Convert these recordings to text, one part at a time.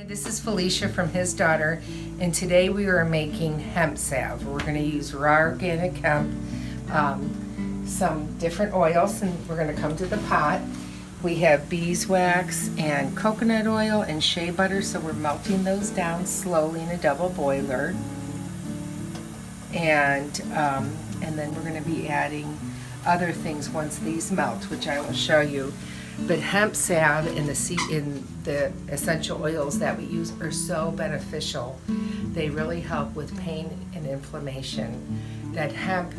This is Felicia from his daughter, and today we are making hemp salve. We're going to use raw organic hemp, some different oils, and we're going to come to the pot. We have beeswax and coconut oil and shea butter, so we're melting those down slowly in a double boiler. And then we're going to be adding other things once these melt, which I will show you. But hemp salve and the essential oils that we use are so beneficial. They really help with pain and inflammation. That hemp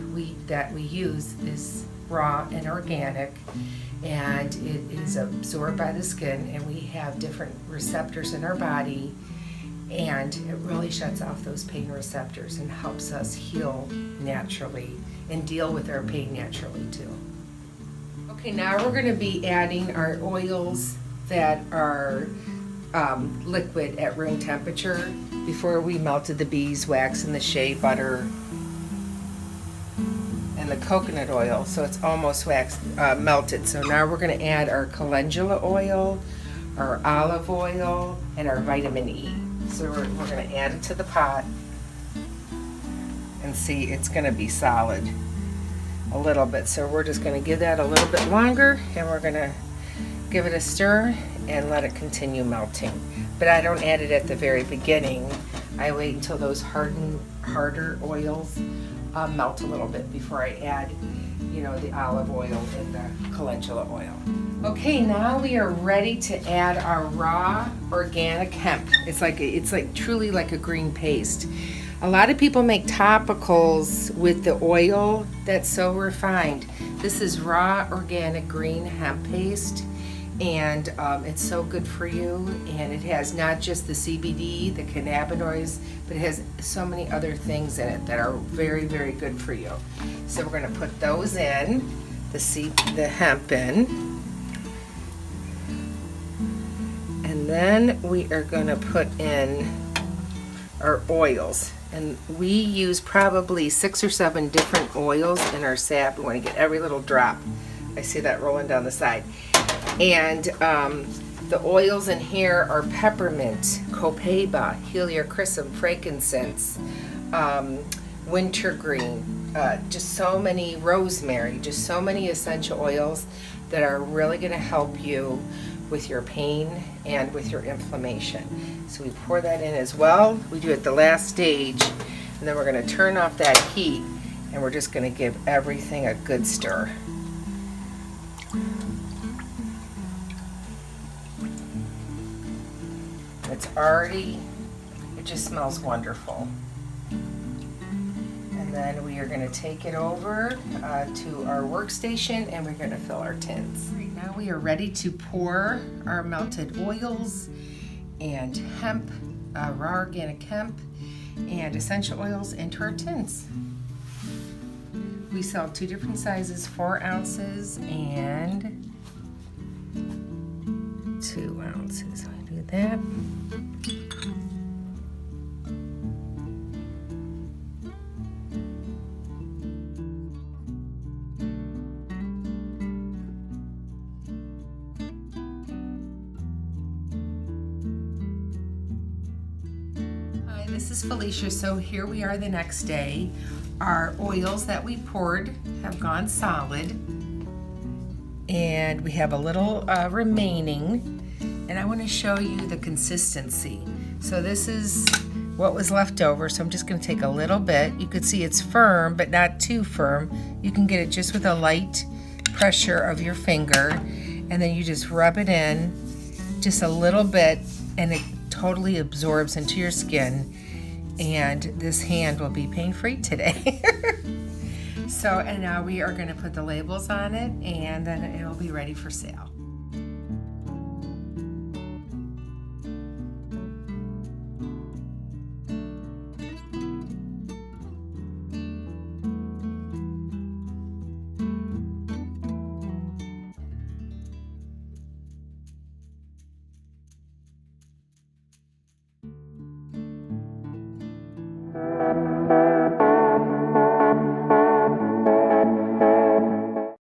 that we use is raw and organic, and it is absorbed by the skin, and we have different receptors in our body, and it really shuts off those pain receptors and helps us heal naturally and deal with our pain naturally too. Okay, now we're going to be adding our oils that are liquid at room temperature. Before we melted the beeswax and the shea butter and the coconut oil, so it's almost melted. So now we're going to add our calendula oil, our olive oil, and our vitamin E. So we're going to add it to the pot, and see, it's going to be solid a little bit, so we're just going to give that a little bit longer, and we're going to give it a stir and let it continue melting. But I don't add it at the very beginning. I wait until those harder oils melt a little bit before I add, the olive oil and the calendula oil. Okay, now we are ready to add our raw organic hemp. It's like truly like a green paste. A lot of people make topicals with the oil that's so refined. This is raw organic green hemp paste, and it's so good for you, and it has not just the CBD, the cannabinoids, but it has so many other things in it that are very, very good for you. So we're going to put those in, the hemp in, and then we are going to put in our oils. And we use probably 6 or 7 different oils in our salve. We want to get every little drop. I see that rolling down the side. And the oils in here are peppermint, copaiba, heliochrysum, frankincense, wintergreen, just so many, rosemary, just so many essential oils that are really going to help you with your pain and with your inflammation. So we pour that in as well. We do it the last stage, and then we're going to turn off that heat, and we're just going to give everything a good stir. It just smells wonderful. And then we are going to take it over to our workstation, and we're going to fill our tins. Right now we are ready to pour our melted oils and hemp, raw organic hemp, and essential oils into our tins. We sell 2 different sizes, 4 ounces and 2 ounces. We do that. This is Felicia. So here we are the next day. Our oils that we poured have gone solid, and we have a little remaining, and I want to show you the consistency. So this is what was left over, so I'm just going to take a little bit. You could see it's firm, but not too firm. You can get it just with a light pressure of your finger, and then you just rub it in just a little bit, and it totally absorbs into your skin, and this hand will be pain-free today. So, and now we are going to put the labels on it, and then it will be ready for sale.